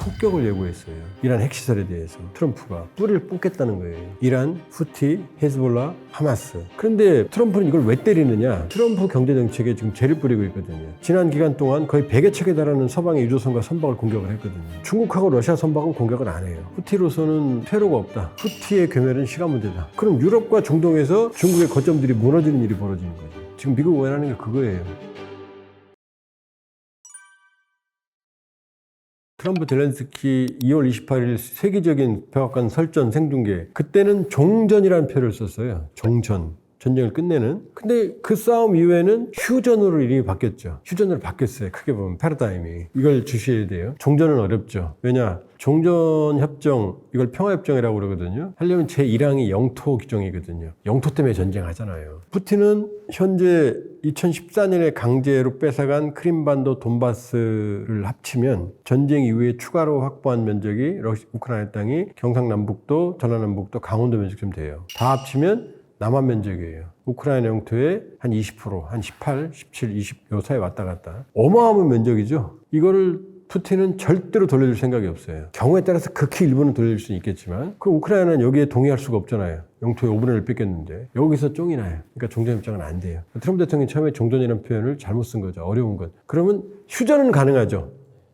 폭격을 예고했어요. 이란 핵시설에 대해서 트럼프가 뿌리를 뽑겠다는 거예요. 이란, 후티, 헤즈볼라, 하마스. 그런데 트럼프는 이걸 왜 때리느냐? 트럼프 경제정책에 지금 죄를 뿌리고 있거든요. 지난 기간 동안 거의 100여 척에 달하는 서방의 유조선과 선박을 공격을 했거든요. 중국하고 러시아 선박은 공격을 안 해요. 후티로서는 퇴로가 없다. 후티의 괴멸은 시간 문제다. 그럼 유럽과 중동에서 중국의 거점들이 무너지는 일이 벌어지는 거죠. 지금 미국 원하는 게 그거예요. 트럼프 젤렌스키 2월 28일 세계적인 백악관 설전 생중계, 그때는 종전이라는 표를 썼어요. 종전. 전쟁을 끝내는. 근데 그 싸움 이후에는 휴전으로 이름이 바뀌었죠. 휴전으로 바뀌었어요. 크게 보면 패러다임이. 이걸 주시해야 돼요. 종전은 어렵죠. 왜냐? 종전협정, 이걸 평화협정이라고 그러거든요. 하려면 제1항이 영토 규정이거든요. 영토 때문에 전쟁하잖아요. 푸틴은 현재 2014년에 강제로 뺏어간 크림반도 돈바스를 합치면 전쟁 이후에 추가로 확보한 면적이 우크라이나 땅이 경상남북도, 전라남북도, 강원도 면적쯤 돼요. 다 합치면 남한 면적이에요. 우크라이나 영토의 한 20%, 한 18, 17, 20 요 사이 왔다 갔다. 어마어마한 면적이죠. 이거를 푸틴은 절대로 돌려줄 생각이 없어요. 경우에 따라서 극히 일부는 돌려줄 수는 있겠지만 그 우크라이나는 여기에 동의할 수가 없잖아요. 영토의 5분의 1을 뺏겼는데 여기서 쫑이 나요. 그러니까 종전협정은 안 돼요. 트럼프 대통령이 처음에 종전이라는 표현을 잘못 쓴 거죠. 어려운 것. 그러면 휴전은 가능하죠.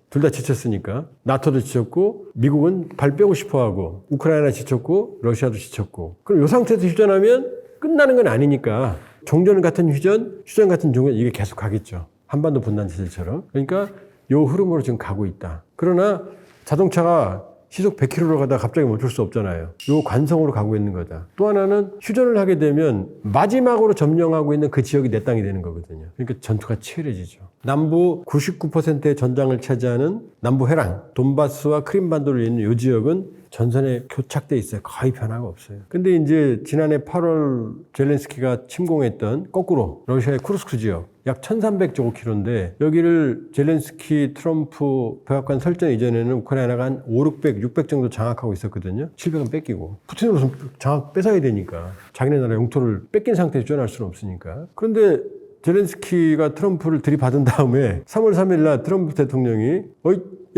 둘 다 지쳤으니까. 나토도 지쳤고 미국은 발 빼고 싶어하고 우크라이나 지쳤고 러시아도 지쳤고. 그럼 이 상태에서 휴전하면 끝나는 건 아니니까 종전 같은 휴전 같은 종전 이게 계속 가겠죠. 한반도 분단 체제처럼. 그러니까 요 흐름으로 지금 가고 있다. 그러나 자동차가 시속 100km로 가다가 갑자기 멈출 수 없잖아요. 요 관성으로 가고 있는 거다. 또 하나는 휴전을 하게 되면 마지막으로 점령하고 있는 그 지역이 내 땅이 되는 거거든요. 그러니까 전투가 치열해지죠. 남부 99%의 전장을 차지하는 남부 해랑, 돈바스와 크림반도를 잇는 요 지역은 전선에 교착돼 있어요. 거의 변화가 없어요. 근데 이제 지난해 8월 젤렌스키가 침공했던 거꾸로 러시아의 쿠르스크 지역 약 1300제곱킬로인데 여기를 젤렌스키 트럼프 백악관 설정 이전에는 우크라이나가 한 500, 600 정도 장악하고 있었거든요. 700은 뺏기고. 푸틴으로서는 장악 뺏어야 되니까. 자기네 나라 영토를 뺏긴 상태에서 주전할 수는 없으니까. 그런데 젤렌스키가 트럼프를 들이받은 다음에 3월 3일 날 트럼프 대통령이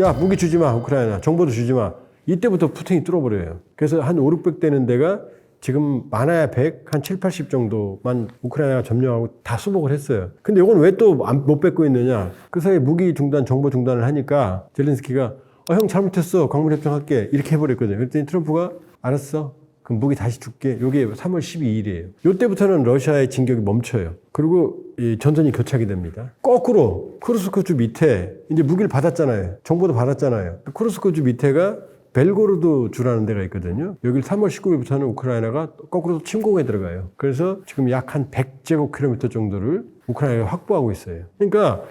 야 무기 주지 마 우크라이나 정보도 주지 마. 이때부터 푸틴이 뚫어버려요. 그래서 한 5, 600 되는 데가 지금 많아야 100, 한 7, 80 정도만 우크라이나가 점령하고 다 수복을 했어요. 근데 이건 왜 또 못 뺏고 있느냐. 그 사이에 무기 중단, 정보 중단을 하니까 젤렌스키가 형 잘못했어. 광물협정할게. 이렇게 해버렸거든요. 그랬더니 트럼프가 알았어. 그럼 무기 다시 줄게. 요게 3월 12일이에요. 요때부터는 러시아의 진격이 멈춰요. 그리고 이 전선이 교착이 됩니다. 거꾸로 쿠르스크주 밑에 이제 무기를 받았잖아요. 정보도 받았잖아요. 쿠르스크주 밑에가 벨고로드 주라는 데가 있거든요. 여기를 3월 19일부터는 우크라이나가 거꾸로 침공에 들어가요. 그래서 지금 약 한 100제곱킬로미터 정도를 우크라이나가 확보하고 있어요. 그러니까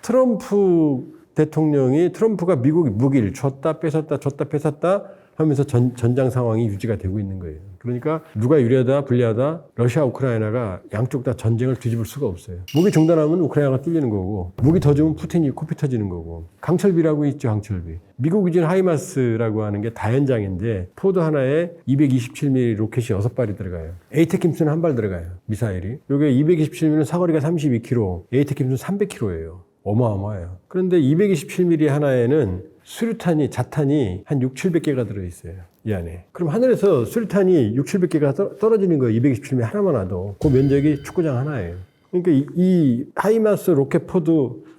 트럼프가 미국이 무기를 줬다 뺏었다 줬다 뺏었다 하면서 전장 상황이 유지가 되고 있는 거예요. 그러니까 누가 유리하다 불리하다 러시아 우크라이나가 양쪽 다 전쟁을 뒤집을 수가 없어요. 무기 중단하면 우크라이나가 뚫리는 거고 무기 더 주면 푸틴이 코피 터지는 거고. 강철비라고 있죠. 강철비. 미국 기준 하이마스라고 하는 게 다연장인데 포드 하나에 227mm 로켓이 6발이 들어가요. 에이테킴스는 한 발 들어가요. 미사일이. 요게 227mm는 사거리가 32km, 에이테킴스는 300km예요. 어마어마해요. 그런데 227mm 하나에는 수류탄이, 자탄이 한 6, 700개가 들어있어요. 이 안에. 그럼 하늘에서 수류탄이 6, 700개가 떨어지는 거예요. 227mm 하나만 와도. 그 면적이 축구장 하나예요. 그러니까 이 하이마스 로켓 포드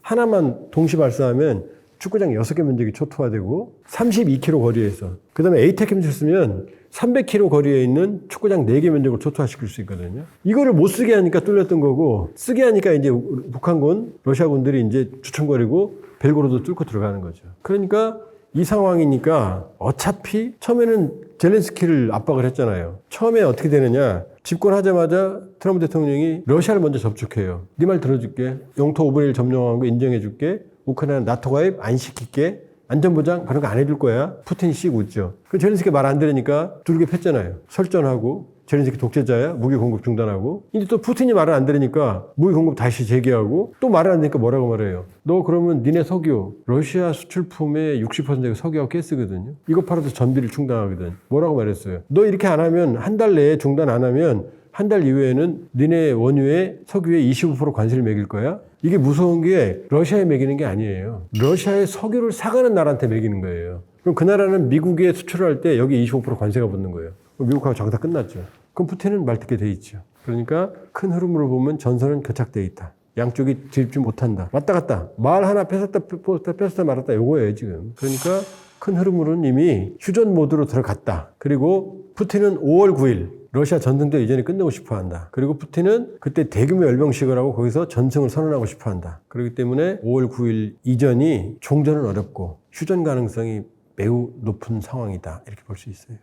하나만 동시 발사하면 축구장 6개 면적이 초토화되고 32km 거리에서. 그 다음에 에이테킴스 쓰면 300km 거리에 있는 축구장 4개 면적을 초토화시킬 수 있거든요. 이거를 못 쓰게 하니까 뚫렸던 거고, 쓰게 하니까 이제 북한군, 러시아군들이 이제 주춤거리고 벨고로도 뚫고 들어가는 거죠. 그러니까 이 상황이니까 어차피 처음에는 젤렌스키를 압박을 했잖아요. 처음에 어떻게 되느냐. 집권하자마자 트럼프 대통령이 러시아를 먼저 접촉해요. 네 말 들어줄게. 영토 5분의 1 점령한 거 인정해줄게. 우크라이나 나토 가입 안 시킬게. 안전보장 그런 거 안 해줄 거야. 푸틴이 씩 웃죠. 그 젤렌스키 말 안 들으니까 두르게 팼잖아요. 설전하고 젤렌스키 독재자야. 무기 공급 중단하고. 근데 또 푸틴이 말을 안 들으니까 무기 공급 다시 재개하고 또 말을 안 들으니까 뭐라고 말해요. 너 그러면 니네 석유 러시아 수출품의 60%가 석유하고 가스거든요. 이거 팔아서 전비를 충당하거든. 뭐라고 말했어요. 너 이렇게 안 하면 한 달 내에 중단 안 하면 한 달 이후에는 니네 원유에 석유에 25% 관세를 매길 거야. 이게 무서운 게 러시아에 매기는 게 아니에요. 러시아의 석유를 사가는 나라한테 매기는 거예요. 그럼 그 나라는 미국에 수출을 할 때 여기 25% 관세가 붙는 거예요. 그럼 미국하고 장사 끝났죠. 그럼 푸틴은 말듣게 돼 있죠. 그러니까 큰 흐름으로 보면 전선은 교착돼 있다. 양쪽이 질주 못한다. 왔다 갔다. 말 하나 뺏었다 말았다. 요거예요, 지금. 그러니까 큰 흐름으로는 이미 휴전 모드로 들어갔다. 그리고 푸틴은 5월 9일 러시아 전승도 이전에 끝내고 싶어 한다. 그리고 푸틴은 그때 대규모 열병식을 하고 거기서 전승을 선언하고 싶어 한다. 그렇기 때문에 5월 9일 이전이 종전은 어렵고 휴전 가능성이 매우 높은 상황이다. 이렇게 볼 수 있어요.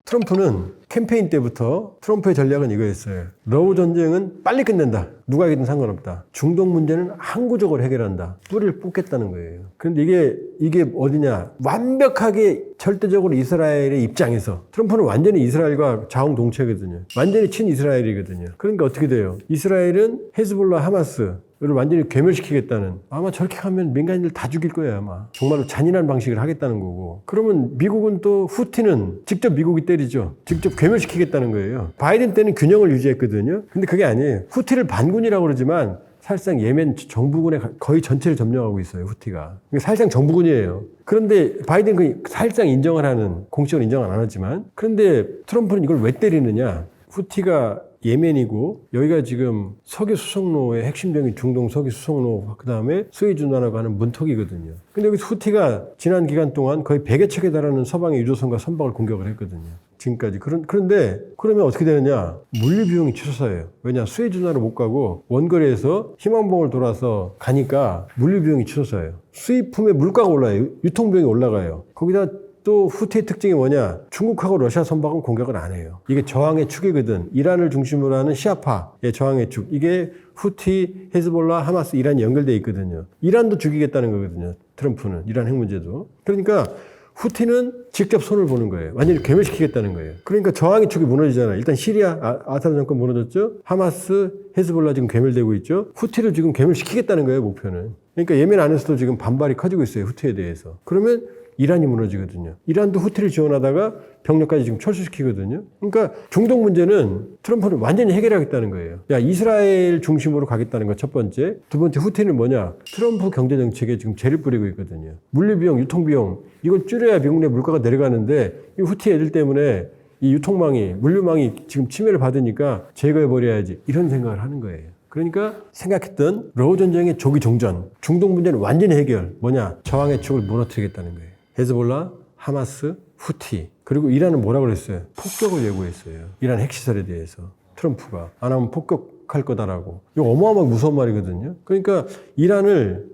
트럼프는 캠페인 때부터 트럼프의 전략은 이거였어요. 러우 전쟁은 빨리 끝낸다. 누가 이기든 상관없다. 중동 문제는 항구적으로 해결한다. 뿌리를 뽑겠다는 거예요. 그런데 이게 어디냐. 완벽하게 절대적으로 이스라엘의 입장에서 트럼프는 완전히 이스라엘과 자웅동체거든요. 완전히 친이스라엘이거든요. 그러니까 어떻게 돼요? 이스라엘은 헤즈볼라 하마스를 완전히 괴멸시키겠다는, 아마 저렇게 하면 민간인들 다 죽일 거예요. 아마 정말로 잔인한 방식을 하겠다는 거고, 그러면 미국은 또 후티는 직접 미국이 때리죠. 직접 괴멸시키겠다는 거예요. 바이든 때는 균형을 유지했거든요. 근데 그게 아니에요. 후티를 반군이라고 그러지만 사실상 예멘 정부군의 거의 전체를 점령하고 있어요. 후티가. 사실상 정부군이에요. 그런데 바이든은 사실상 인정을 하는, 공식적으로 인정은 안 하지만, 그런데 트럼프는 이걸 왜 때리느냐. 후티가 예멘이고 여기가 지금 석유 수송로의 핵심적인 중동 석유 수송로, 그 다음에 스웨즈운하고 하는 문턱이거든요. 근데 여기서 후티가 지난 기간 동안 거의 100여 척에 달하는 서방의 유조선과 선박을 공격을 했거든요. 지금까지. 그런데 그러면 어떻게 되느냐. 물류 비용이 치솟아요. 왜냐, 스웨즈운하로 못 가고 원거리에서 희망봉을 돌아서 가니까 물류 비용이 치솟아요. 수입품의 물가가 올라요. 유통 비용이 올라가요. 거기다 또 후티의 특징이 뭐냐? 중국하고 러시아 선박은 공격을 안 해요. 이게 저항의 축이거든. 이란을 중심으로 하는 시아파의 저항의 축. 이게 후티, 헤즈볼라, 하마스, 이란이 연결되어 있거든요. 이란도 죽이겠다는 거거든요. 트럼프는. 이란 핵 문제도. 그러니까 후티는 직접 손을 보는 거예요. 완전히 괴멸시키겠다는 거예요. 그러니까 저항의 축이 무너지잖아요. 일단 시리아, 아사드 정권 무너졌죠? 하마스, 헤즈볼라 지금 괴멸되고 있죠? 후티를 지금 괴멸시키겠다는 거예요, 목표는. 그러니까 예멘 안에서도 지금 반발이 커지고 있어요, 후티에 대해서. 그러면 이란이 무너지거든요. 이란도 후티를 지원하다가 병력까지 지금 철수시키거든요. 그러니까 중동 문제는 트럼프는 완전히 해결하겠다는 거예요. 야, 이스라엘 중심으로 가겠다는 거 첫 번째. 두 번째, 후티는 뭐냐? 트럼프 경제정책에 지금 재를 뿌리고 있거든요. 물류비용, 유통비용, 이걸 줄여야 미국 내 물가가 내려가는데 이 후티 애들 때문에 이 유통망이, 물류망이 지금 침해를 받으니까 제거해버려야지. 이런 생각을 하는 거예요. 그러니까 생각했던 러우 전쟁의 조기 종전, 중동 문제는 완전히 해결. 뭐냐? 저항의 축을 무너뜨리겠다는 거예요. 헤즈볼라, 하마스, 후티. 그리고 이란은 뭐라고 그랬어요? 폭격을 예고했어요. 이란 핵시설에 대해서. 트럼프가. 안 하면 폭격할 거다라고. 이거 어마어마하게 무서운 말이거든요. 그러니까 이란을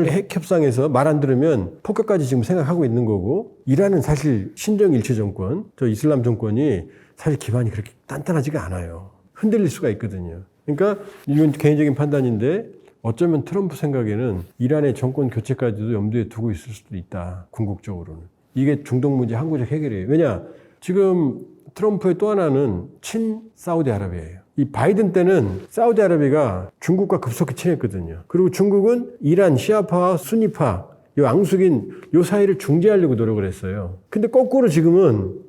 핵협상에서 말 안 들으면 폭격까지 지금 생각하고 있는 거고, 이란은 사실 신정일체 정권, 저 이슬람 정권이 사실 기반이 그렇게 단단하지가 않아요. 흔들릴 수가 있거든요. 그러니까 이건 개인적인 판단인데 어쩌면 트럼프 생각에는 이란의 정권 교체까지도 염두에 두고 있을 수도 있다. 궁극적으로는. 이게 중동 문제 항구적 해결이에요. 왜냐? 지금 트럼프의 또 하나는 친사우디아라비아예요. 이 바이든 때는 사우디아라비아가 중국과 급속히 친했거든요. 그리고 중국은 이란 시아파와 수니파, 요 앙숙인 요 사이를 중재하려고 노력을 했어요. 근데 거꾸로 지금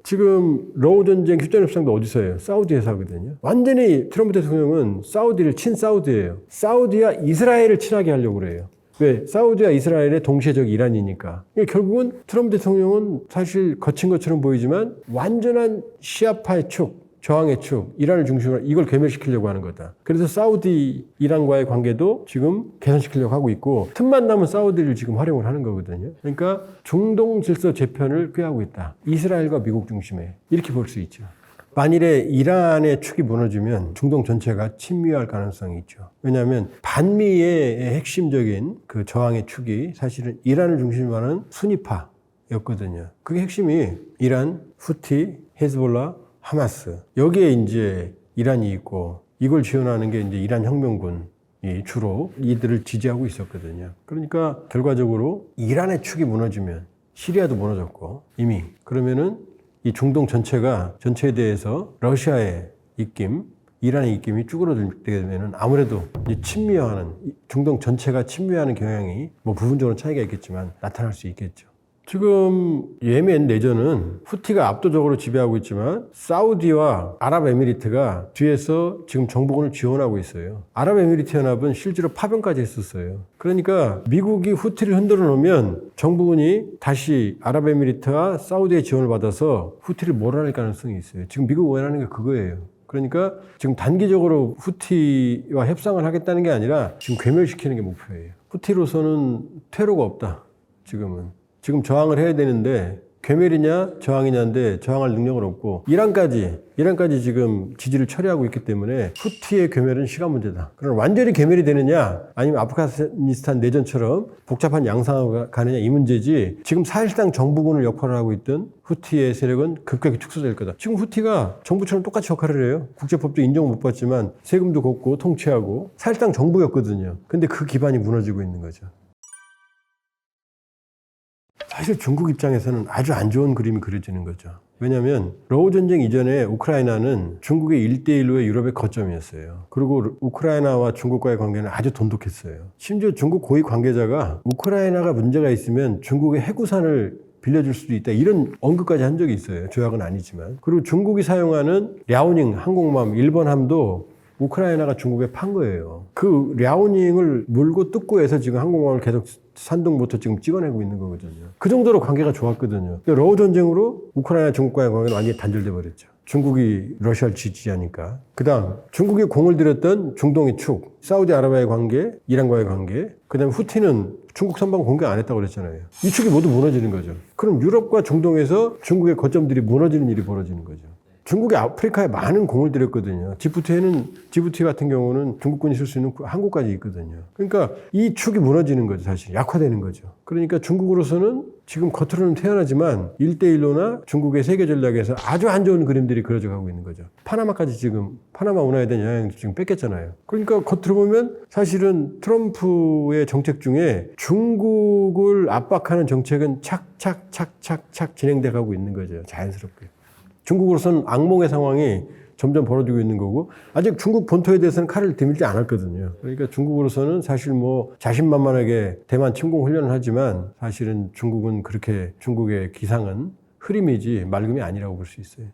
러우 전쟁 휴전 협상도 어디서 해요? 사우디에서 하거든요. 완전히 트럼프 대통령은 사우디를 친사우디예요. 사우디와 이스라엘을 친하게 하려고 그래요. 왜? 사우디와 이스라엘의 동시에 적이 이란이니까. 그러니까 결국은 트럼프 대통령은 사실 거친 것처럼 보이지만 완전한 시아파의 축, 저항의 축, 이란을 중심으로 이걸 괴멸시키려고 하는 거다. 그래서 사우디, 이란과의 관계도 지금 개선시키려고 하고 있고, 틈만 나면 사우디를 지금 활용을 하는 거거든요. 그러니까 중동 질서 재편을 꾀하고 있다. 이스라엘과 미국 중심에. 이렇게 볼 수 있죠. 만일에 이란의 축이 무너지면 중동 전체가 침미할 가능성이 있죠. 왜냐하면 반미의 핵심적인 그 저항의 축이 사실은 이란을 중심으로 하는 순위파였거든요. 그게 핵심이 이란, 후티, 헤즈볼라, 하마스. 여기에 이제 이란이 있고, 이걸 지원하는 게 이제 이란 혁명군이 주로 이들을 지지하고 있었거든요. 그러니까 결과적으로 이란의 축이 무너지면 시리아도 무너졌고, 이미. 그러면은 이 중동 전체에 대해서 러시아의 입김, 이란의 입김이 쭈그러들게 되면은 아무래도 이제 침미화하는, 중동 전체가 침미화하는 경향이 뭐 부분적으로 차이가 있겠지만 나타날 수 있겠죠. 지금 예멘 내전은 후티가 압도적으로 지배하고 있지만 사우디와 아랍에미리트가 뒤에서 지금 정부군을 지원하고 있어요. 아랍에미리트 연합은 실제로 파병까지 했었어요. 그러니까 미국이 후티를 흔들어 놓으면 정부군이 다시 아랍에미리트와 사우디의 지원을 받아서 후티를 몰아낼 가능성이 있어요. 지금 미국 원하는 게 그거예요. 그러니까 지금 단기적으로 후티와 협상을 하겠다는 게 아니라 지금 괴멸시키는 게 목표예요. 후티로서는 퇴로가 없다. 지금 저항을 해야 되는데 괴멸이냐 저항이냐인데 저항할 능력은 없고 이란까지 지금 지지를 처리하고 있기 때문에 후티의 괴멸은 시간 문제다. 그럼 완전히 괴멸이 되느냐 아니면 아프가니스탄 내전처럼 복잡한 양상으로 가느냐 이 문제지 지금 사실상 정부군을 역할을 하고 있던 후티의 세력은 급격히 축소될 거다. 지금 후티가 정부처럼 똑같이 역할을 해요. 국제법도 인정 못 받지만 세금도 걷고 통치하고 사실상 정부였거든요. 근데 그 기반이 무너지고 있는 거죠. 사실 중국 입장에서는 아주 안 좋은 그림이 그려지는 거죠. 왜냐하면 러우 전쟁 이전에 우크라이나는 중국의 1대1로의 유럽의 거점이었어요. 그리고 우크라이나와 중국과의 관계는 아주 돈독했어요. 심지어 중국 고위 관계자가 우크라이나가 문제가 있으면 중국의 해구산을 빌려줄 수도 있다. 이런 언급까지 한 적이 있어요. 조약은 아니지만. 그리고 중국이 사용하는 랴오닝 항공모함 일본 함도 우크라이나가 중국에 판 거예요. 그 랴오닝을 물고 뜯고 해서 지금 항공모함을 계속 산둥부터 지금 찍어내고 있는 거거든요. 그 정도로 관계가 좋았거든요. 러우 전쟁으로 우크라이나 중국과의 관계는 완전히 단절돼 버렸죠. 중국이 러시아를 지지하니까. 그 다음 중국이 공을 들였던 중동의 축, 사우디아라비아의 관계, 이란과의 관계, 그 다음에 후티는 중국 선박 공격 안 했다고 그랬잖아요. 이 축이 모두 무너지는 거죠. 그럼 유럽과 중동에서 중국의 거점들이 무너지는 일이 벌어지는 거죠. 중국이 아프리카에 많은 공을 들였거든요. 지부티 같은 경우는 중국군이 쓸 수 있는 항구까지 있거든요. 그러니까 이 축이 무너지는 거죠, 사실. 약화되는 거죠. 그러니까 중국으로서는 지금 겉으로는 태어나지만 1대1로나 중국의 세계 전략에서 아주 안 좋은 그림들이 그려져 가고 있는 거죠. 파나마까지 지금, 파나마 운하에 대한 영향을 지금 뺏겼잖아요. 그러니까 겉으로 보면 사실은 트럼프의 정책 중에 중국을 압박하는 정책은 착착 진행돼 가고 있는 거죠. 자연스럽게. 중국으로서는 악몽의 상황이 점점 벌어지고 있는 거고 아직 중국 본토에 대해서는 칼을 들밀지 않았거든요. 그러니까 중국으로서는 사실 뭐 자신만만하게 대만 침공 훈련을 하지만 사실은 중국은 그렇게 중국의 기상은 흐림이지 맑음이 아니라고 볼 수 있어요.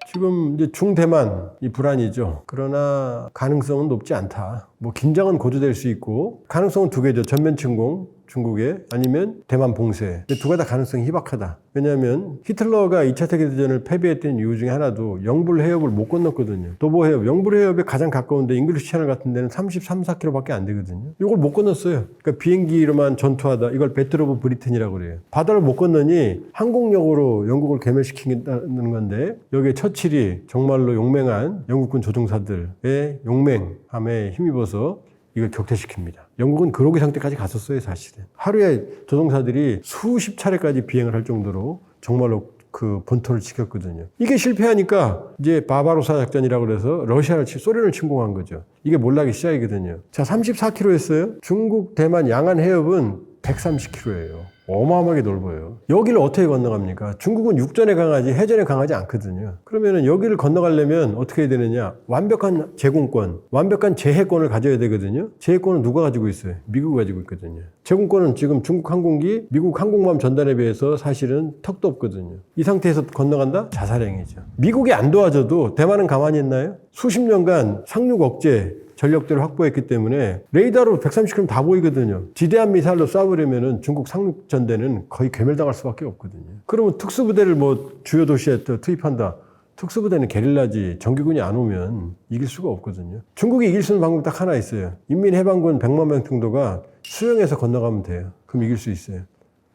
지금 이제 중대만이 불안이죠. 그러나 가능성은 높지 않다. 뭐 긴장은 고조될 수 있고 가능성은 두 개죠. 전면 침공 중국에 아니면 대만 봉쇄. 두 가지 다 가능성이 희박하다. 왜냐하면 히틀러가 2차 세계대전을 패배했던 이유 중에 하나도 영불 해협을 못 건넜거든요. 도보 해협, 영불 해협에 가장 가까운데 잉글리시 채널 같은 데는 33, 4km밖에 안 되거든요. 이걸 못 건넜어요. 그러니까 비행기로만 전투하다. 이걸 배틀 오브 브리튼이라고 그래요. 바다를 못 건너니 항공력으로 영국을 괴멸시키겠다는 건데 여기에 처칠이 정말로 용맹한 영국군 조종사들의 용맹함에 힘입어서 이걸 격퇴시킵니다. 영국은 그러기 상태까지 갔었어요, 사실은. 하루에 조종사들이 수십 차례까지 비행을 할 정도로 정말로 그 본토를 지켰거든요. 이게 실패하니까 이제 바바로사 작전이라고 그래서 소련을 침공한 거죠. 이게 몰락의 시작이거든요. 자, 34km 했어요. 중국, 대만 양안 해협은 130km예요. 어마어마하게 넓어요. 여기를 어떻게 건너갑니까? 중국은 육전에 강하지 해전에 강하지 않거든요. 그러면은 여기를 건너가려면 어떻게 해야 되느냐? 완벽한 제공권, 완벽한 제해권을 가져야 되거든요. 제해권은 누가 가지고 있어요? 미국이 가지고 있거든요. 제공권은 지금 중국 항공기, 미국 항공모함 전단에 비해서 사실은 턱도 없거든요. 이 상태에서 건너간다? 자살행위죠. 미국이 안 도와줘도 대만은 가만히 있나요? 수십 년간 상륙 억제 전력들을 확보했기 때문에 레이더로 130km 다 보이거든요. 지대한 미사일로 쏴버리면은 중국 상륙전대는 거의 괴멸당할 수밖에 없거든요. 그러면 특수부대를 뭐 주요 도시에 또 투입한다. 특수부대는 게릴라지 정규군이 안 오면 이길 수가 없거든요. 중국이 이길 수 있는 방법이 딱 하나 있어요. 인민해방군 100만 명 정도가 수영해서 건너가면 돼요. 그럼 이길 수 있어요.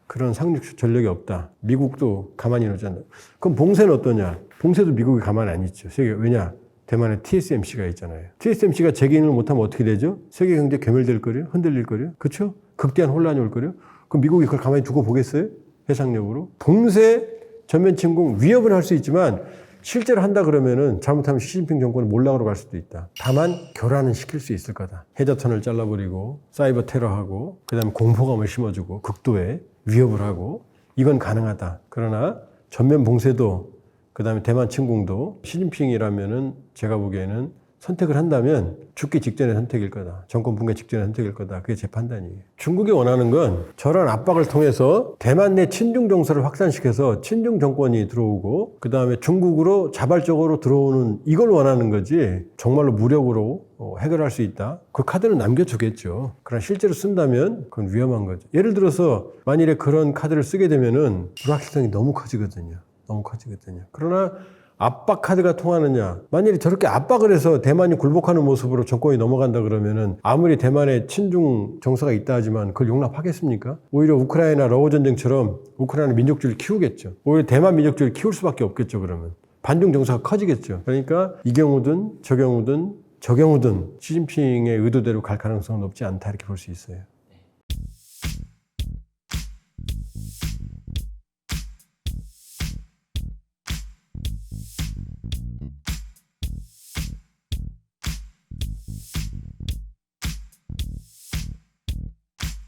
그런 상륙 전력이 없다. 미국도 가만히 놓지 않는다. 그럼 봉쇄는 어떠냐? 봉쇄도 미국이 가만히 안 있죠. 왜냐? 대만에 TSMC가 있잖아요. TSMC가 재기인을 못하면 어떻게 되죠? 세계 경제 괴멸될 거래요? 흔들릴 거래요? 그렇죠? 극대한 혼란이 올 거래요? 그럼 미국이 그걸 가만히 두고 보겠어요? 해상력으로? 봉쇄, 전면 침공, 위협은 할 수 있지만 실제로 한다 그러면은 잘못하면 시진핑 정권은 몰락으로 갈 수도 있다. 다만 교란은 시킬 수 있을 거다. 해저턴을 잘라버리고 사이버 테러하고 그다음에 공포감을 심어주고 극도의 위협을 하고 이건 가능하다. 그러나 전면 봉쇄도 그 다음에 대만 침공도 시진핑이라면은 제가 보기에는 선택을 한다면 죽기 직전의 선택일 거다. 정권 붕괴 직전의 선택일 거다. 그게 제 판단이에요. 중국이 원하는 건 저런 압박을 통해서 대만 내 친중 정서를 확산시켜서 친중 정권이 들어오고 그 다음에 중국으로 자발적으로 들어오는 이걸 원하는 거지 정말로 무력으로 해결할 수 있다. 그 카드는 남겨두겠죠. 그러나 실제로 쓴다면 그건 위험한 거죠. 예를 들어서 만일에 그런 카드를 쓰게 되면은 불확실성이 너무 커지거든요. 너무 커지거든요. 그러나 압박 카드가 통하느냐. 만일에 저렇게 압박을 해서 대만이 굴복하는 모습으로 정권이 넘어간다 그러면은 아무리 대만에 친중 정서가 있다 하지만 그걸 용납하겠습니까? 오히려 우크라이나 러우 전쟁처럼 우크라이나 민족주의를 키우겠죠. 오히려 대만 민족주의를 키울 수밖에 없겠죠. 그러면 반중 정서가 커지겠죠. 그러니까 이 경우든 저 경우든 시진핑의 의도대로 갈 가능성은 높지 않다 이렇게 볼 수 있어요.